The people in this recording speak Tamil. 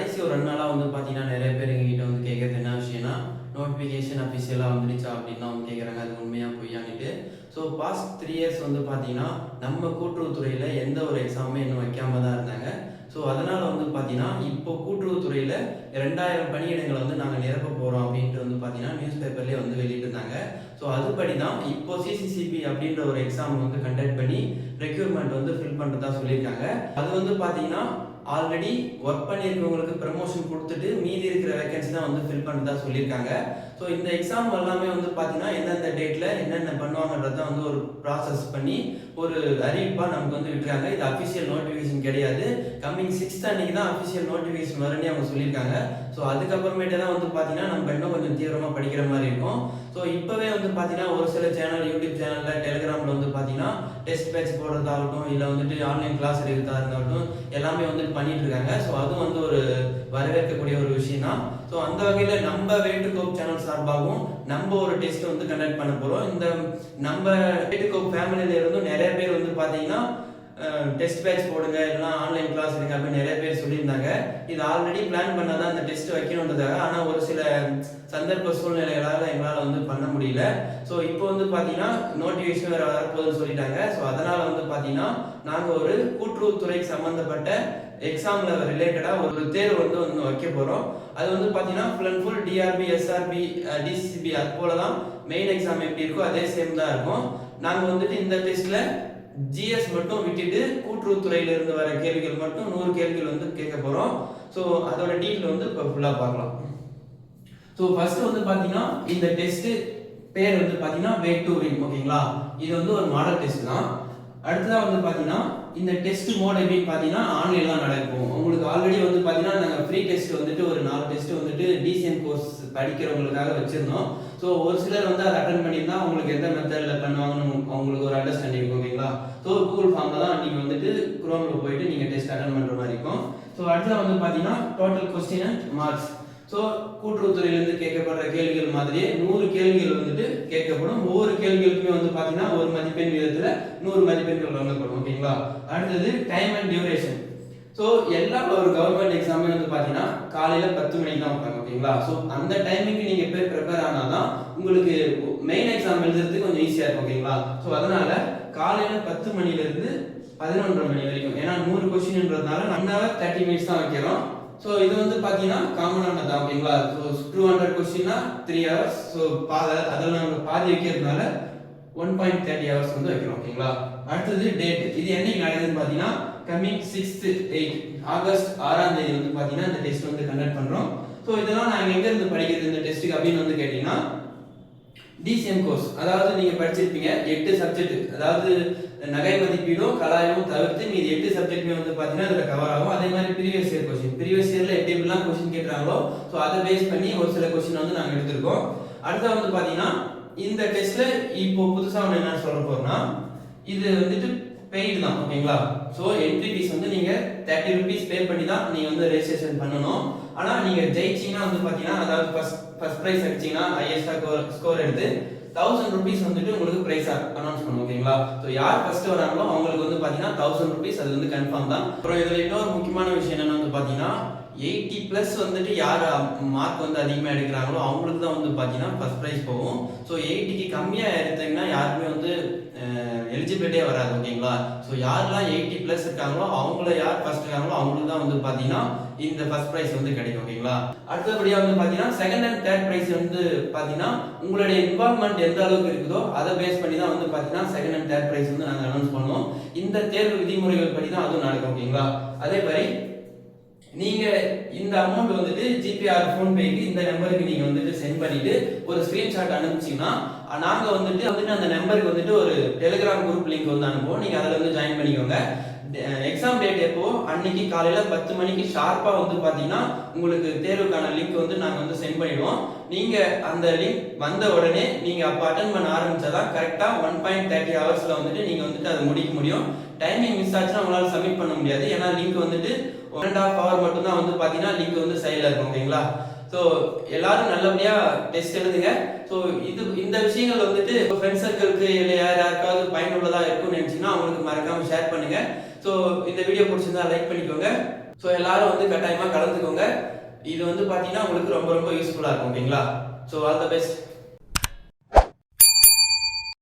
கடைசி ஒரு 2 நாளா வந்து பார்த்தீங்கன்னா, நெறைய பேர் எங்ககிட்ட வந்து கேட்கறது என்ன விஷயம்னா, நோட்டிஃபிகேஷன் அஃபிஷியலா வந்துடுச்சா அப்படின்னு தான் வந்து கேட்குறாங்க. அது உண்மையா பொய்யான்னுட்டு. ஸோ பாஸ்ட் 3 இயர்ஸ் வந்து பார்த்தீங்கன்னா, நம்ம கூட்டுறவுத்துறையில எந்த ஒரு எக்ஸாமுமே இன்னும் வைக்காம தான் இருந்தாங்க. ஸோ அதனால வந்து பார்த்தீங்கன்னா, இப்போ கூட்டுறவுத்துறையில 2000 பணியிடங்கள வந்து நாங்க நிரப்ப போறோம் அப்படின்ட்டு வந்து பார்த்தீங்கன்னா, நியூஸ் பேப்பர்லயே வந்து வெளியிட்டிருந்தாங்க. ஸோ அதுபடி தான் இப்போ சிசிசிபி அப்படின்ற ஒரு எக்ஸாம் வந்து கண்டக்ட் பண்ணி ரெக்ரூட்மெண்ட் வந்து ஃபில் பண்றதா சொல்லியிருக்காங்க. அது வந்து பார்த்தீங்கன்னா, ஆல்ரெடி ஒர்க் பண்ணியிருக்கவங்களுக்கு ப்ரமோஷன் கொடுத்துட்டு மீதி இருக்கிற வேகன்சி தான் வந்து ஃபில் பண்ணுறதா சொல்லியிருக்காங்க. ஸோ இந்த எக்ஸாம் எல்லாமே வந்து பார்த்தீங்கன்னா எந்தெந்த டேட்டில் என்னென்ன பண்ணுவாங்கன்றத வந்து ஒரு ப்ராசஸ் பண்ணி ஒரு அறிவிப்பாக நமக்கு வந்து விட்டுருக்காங்க. இது அஃபிஷியல் நோட்டிஃபிகேஷன் கிடையாது. கம்மிங் 6th அன்னைக்கு தான் அஃபிஷியல் நோட்டிஃபிகேஷன் வரும்னு அவங்க சொல்லியிருக்காங்க. ஸோ அதுக்கப்புறமேட்டு தான் வந்து பார்த்தீங்கன்னா நம்ம இன்னும் கொஞ்சம் தீவிரமாக படிக்கிற மாதிரி இருக்கும். ஸோ இப்போவே வந்து பார்த்தீங்கன்னா ஒரு சில சேனல் யூடியூப் சேனலில் டெலிகிராமில் வந்து பார்த்தீங்கன்னா டெஸ்ட் பேட்ச் போடுறதாகட்டும் இல்லை வந்துட்டு ஆன்லைன் கிளாஸ் எடுக்கிறதா இருந்தாகட்டும் எல்லாமே வந்து பண்ணிட்டு இருக்காங்க. ஸோ அதுவும் வந்து ஒரு வரவேற்கக்கூடிய ஒரு விஷயம் தான். ஸோ அந்த வகையில் நம்ம வேட்டுக்கோப் சேனல் சார்பாகவும் நம்ம ஒரு டெஸ்ட் வந்து கண்டக்ட் பண்ண போகிறோம். இந்த நம்ம வேட்டுக்கோப் ஃபேமிலியில இருந்தும் நிறைய பேர் வந்து பார்த்தீங்கன்னா டெஸ்ட் பேட்ச் போடுங்க இல்லைனா ஆன்லைன் கிளாஸ் எடுங்க அப்படின்னு நிறைய பேர் சொல்லியிருந்தாங்க. இது ஆல்ரெடி பிளான் பண்ணாதான் அந்த டெஸ்ட் வைக்கணுன்றதாக. ஆனால் ஒரு சில சந்தர்ப்ப சூழ்நிலைகளால் எங்களால் வந்து பண்ண முடியல. ஸோ இப்போ வந்து பார்த்தீங்கன்னா நோட்டிஃபிகேஷன் வேறு வரப்போகுதுன்னு சொல்லிட்டாங்க. ஸோ அதனால் வந்து பார்த்தீங்கன்னா நாங்கள் ஒரு கூட்டுறவுத்துறைக்கு சம்மந்தப்பட்ட எக்ஸாமில் ரிலேட்டடாக ஒரு தேர்வு வந்து வைக்க போகிறோம். அது வந்து பார்த்தீங்கன்னா full and full TRP SRP DCCP அது போல தான் மெயின் எக்ஸாம் எப்படி இருக்கோ அதே சேம் தான் இருக்கும். நாங்கள் வந்துட்டு இந்த டெஸ்ட்டில் ஜிஎஸ் மட்டும் விட்டுட்டு கூட்டுறவுத்துறையில இருந்து வர கேள்விகள் மட்டும் 100 கேள்விகள் வந்து கேட்க போறோம். ஸோ அதோட டீட்டெயில் வந்து இப்போ ஃபுல்லாக பார்க்கலாம். ஸோ ஃபர்ஸ்ட் வந்து பார்த்தீங்கன்னா இந்த டெஸ்ட் பேர் வந்து பார்த்தீங்கன்னா வே டு வின். ஓகேங்களா, இது வந்து ஒரு மாடல் டெஸ்ட் தான். அடுத்ததாக வந்து பார்த்தீங்கன்னா இந்த டெஸ்ட் மோட் எப்படின்னு பார்த்தீங்கன்னா ஆன்லைன்ல தான் நடக்கும். உங்களுக்கு ஆல்ரெடி வந்து பார்த்தீங்கன்னா நாங்கள் ஃப்ரீ டெஸ்ட் வந்துட்டு ஒரு 4 டெஸ்ட் வந்துட்டு டிசிஎம் கோர்ஸ் படிக்கிறவங்களுக்காக வச்சிருந்தோம். ஸோ ஒரு சிலர் வந்து அதை அட்டன் பண்ணியிருந்தா அவங்களுக்கு எந்த மெத்தடில் பண்ணுவாங்கன்னு அவங்களுக்கு ஒரு அண்டர்ஸ்டாண்டிங் இருக்கும். ஓகேங்களா, ஸோ கூகுள் ஃபார்மில் தான் நீங்கள் வந்துட்டு குரோமில் போயிட்டு நீங்கள் டெஸ்ட் அட்டன் பண்ணுற மாதிரி இருக்கும். ஸோ அடுத்ததாக வந்து பார்த்தீங்கன்னா total question and marks. So கூட்டுறவுத்துறையிலிருந்து கேட்கப்படுற கேள்விகள் மாதிரியே 100 கேள்விகள் வந்துட்டு கேட்கப்படும். ஒவ்வொரு கேள்விகளுக்குமே வந்து பார்த்தீங்கன்னா ஒரு மதிப்பெண் வீதத்தில் 100 மதிப்பெண்கள் வழங்கப்படும். ஓகேங்களா, அடுத்தது டைம் அண்ட் டியூரேஷன். ஸோ எல்லா ஒரு கவர்மெண்ட் எக்ஸாமே வந்து பார்த்தீங்கன்னா காலையில் 10 மணிக்கு தான் வைப்பாங்க. ஓகேங்களா, ஸோ அந்த டைமிங்க்கு நீங்கள் போய் ப்ரிப்பேர் ஆனால் தான் உங்களுக்கு மெயின் எக்ஸாம் எழுதுறதுக்கு கொஞ்சம் ஈஸியாக இருக்கும். ஓகேங்களா, ஸோ அதனால காலையில் 10 மணிலேருந்து 11:30 மணி வரைக்கும், ஏன்னா 100 கொஸ்டின்ன்றதுனால 1 hour 30 minutes தான் வைக்கிறோம். ஸோ இது வந்து பார்த்தீங்கன்னா காமனானது தான். ஓகேங்களா, ஸோ 200 கொஸ்டின்னா 3 hours. ஸோ அதில் நாங்கள் பாதி வைக்கிறதுனால 1.30 hours வந்து வைக்கிறோம். ஓகேங்களா, அடுத்தது டேட். இது என்னைக்கு நடக்குதுன்னு பார்த்தீங்கன்னா கம்மிங் 6th 8 ஆகஸ்ட் 6ஆம் தேதி வந்து பார்த்தீங்கன்னா இந்த டெஸ்ட் வந்து கண்டக்ட் பண்ணுறோம். ஸோ இதெல்லாம் நாங்கள் எங்கேருந்து படிக்கிறது இந்த டெஸ்ட்டுக்கு அப்படின்னு வந்து கேட்டிங்கன்னா டிசிஎம் கோர்ஸ், அதாவது நீங்கள் படிச்சிருப்பீங்க 8 சப்ஜெக்ட், அதாவது நகை மதிப்பீடும் கலாயமும் தவிர்த்து மீது 8 சப்ஜெக்ட்மே வந்து பார்த்தீங்கன்னா அதில் கவர் ஆகும். அதே மாதிரி ப்ரீவியஸ் இயர் கொஸ்டின், ப்ரீவியஸ் இயரில் எப்படி எப்படிலாம் கொஸ்டின் கேட்குறாங்களோ ஸோ அதை பேஸ் பண்ணி ஒரு சில கொஸ்டின் வந்து நாங்கள் எடுத்திருக்கோம். அடுத்த வந்து பார்த்தீங்கன்னா இந்த டெஸ்ட்டில் இப்போ புதுசாக ஒன்று என்ன சொல்ல போகிறோம்னா இது வந்துட்டு பெய்டு தான். ஓகேங்களா, ஸோ என்ட்ரி ஃபீஸ் வந்து நீங்கள் 30 rupees பே பண்ணி தான் நீங்கள் வந்து ரெஜிஸ்ட்ரேஷன் பண்ணணும். ஆனால் நீங்கள் ஜெயிச்சிங்கன்னா வந்து பார்த்தீங்கன்னா, அதாவது ஃபர்ஸ்ட் ப்ரைஸ் அடிச்சிங்கன்னா ஹையஸ்டாக ஸ்கோர் எடுத்து 1000 rupees வந்துட்டு உங்களுக்கு ப்ரைஸாக அனௌன்ஸ் பண்ணுவோம். ஓகேங்களா, ஸோ யார் ஃபர்ஸ்ட் வராங்களோ அவங்களுக்கு வந்து பார்த்தீங்கன்னா 1000 rupees அது வந்து கன்ஃபார்ம் தான். அப்புறம் இதில் இன்னொரு முக்கியமான விஷயம் என்னென்னு வந்து பார்த்தீங்கன்னா 80+ வந்துட்டு யார் மார்க் வந்து அதிகமாக எடுக்கிறாங்களோ அவங்களுக்கு தான் வந்து பார்த்தீங்கன்னா ஃபர்ஸ்ட் ப்ரைஸ் போகும். ஸோ 80க்கு கம்மியாக எடுத்தீங்கன்னா யாருமே வந்து எலிஜிபிலிட்டியே வராது. ஓகேங்களா, ஸோ யாரெல்லாம் 80+ இருக்காங்களோ அவங்கள யார் ஃபர்ஸ்ட் இருக்காங்களோ அவங்களுக்கு தான் வந்து பார்த்தீங்கன்னா இந்த ஃபர்ஸ்ட் ப்ரைஸ் வந்து கிடைக்கும். ஓகேங்களா, அடுத்தபடியாக வந்து பார்த்தீங்கன்னா செகண்ட் அண்ட் தேர்ட் ப்ரைஸ் வந்து பார்த்தீங்கன்னா உங்களுடைய இன்வால்வ்மெண்ட் எந்த அளவுக்கு இருக்குதோ அதை பேஸ் பண்ணி தான் வந்து பார்த்தீங்கன்னா செகண்ட் அண்ட் தேர்ட் ப்ரைஸ் வந்து நாங்கள் அனௌன்ஸ் பண்ணுவோம். இந்த தேர்வு விதிமுறைகள் படி தான் அதுவும் நடக்கும். ஓகேங்களா, அதே மாதிரி நீங்க இந்த அமௌண்ட் வந்துட்டு ஜிபேஆர் ஃபோன்பேக்கு இந்த நம்பருக்கு நீங்க வந்துட்டு சென்ட் பண்ணிட்டு ஒரு ஸ்கிரீன்ஷாட் அனுப்பிச்சீங்கன்னா நாங்க வந்துட்டு அந்த நம்பருக்கு வந்துட்டு ஒரு டெலிகிராம் குரூப் லிங்க் வந்து அனுப்புவோம். நீங்க அதில் வந்து ஜாயின் பண்ணிக்கோங்க. எக்ஸாம் டேட் எப்போ அன்னைக்கு காலையில 10 மணிக்கு ஷார்ப்பா வந்து பாத்தீங்கன்னா உங்களுக்கு தேர்வுக்கான லிங்க் வந்து நாங்க வந்து சென்ட் பண்ணிடுவோம். நீங்க அந்த லிங்க் வந்த உடனே நீங்க அப்ப அட்டென்ட் பண்ண ஆரம்பிச்சாதான் கரெக்டா 1.30 ஹவர்ஸ்ல வந்துட்டு நீங்க வந்துட்டு அதை முடிக்க முடியும். டைமிங் மிஸ் ஆச்சுன்னா உங்களால சப்மிட் பண்ண முடியாது. ஏன்னா லிங்க் வந்துட்டு 1.5 hour மட்டும் தான் வந்து பாத்தீங்கன்னா லிங்க் வந்து சைட்ல இருக்கும். ஓகேங்களா, ஸோ எல்லாரும் நல்லபடியா டெஸ்ட் எழுதுங்க. ஸோ இந்த விஷயங்கள் வந்துட்டு ஃப்ரெண்ட் சர்க்கிளுக்கு இல்லை யாருக்காவது பயனுள்ளதா இருக்கும்னு நினைச்சீங்கன்னா அவங்களுக்கு மறக்காம ஷேர் பண்ணுங்க. ஸோ இந்த வீடியோ பிடிச்சிருந்தா லைக் பண்ணிக்கோங்க. ஸோ எல்லாரும் வந்து கட்டாயமாக கலந்துக்கோங்க. இது வந்து பார்த்தீங்கன்னா உங்களுக்கு ரொம்ப ரொம்ப யூஸ்ஃபுல்லாக இருக்கும். ஓகேங்களா? So all the best.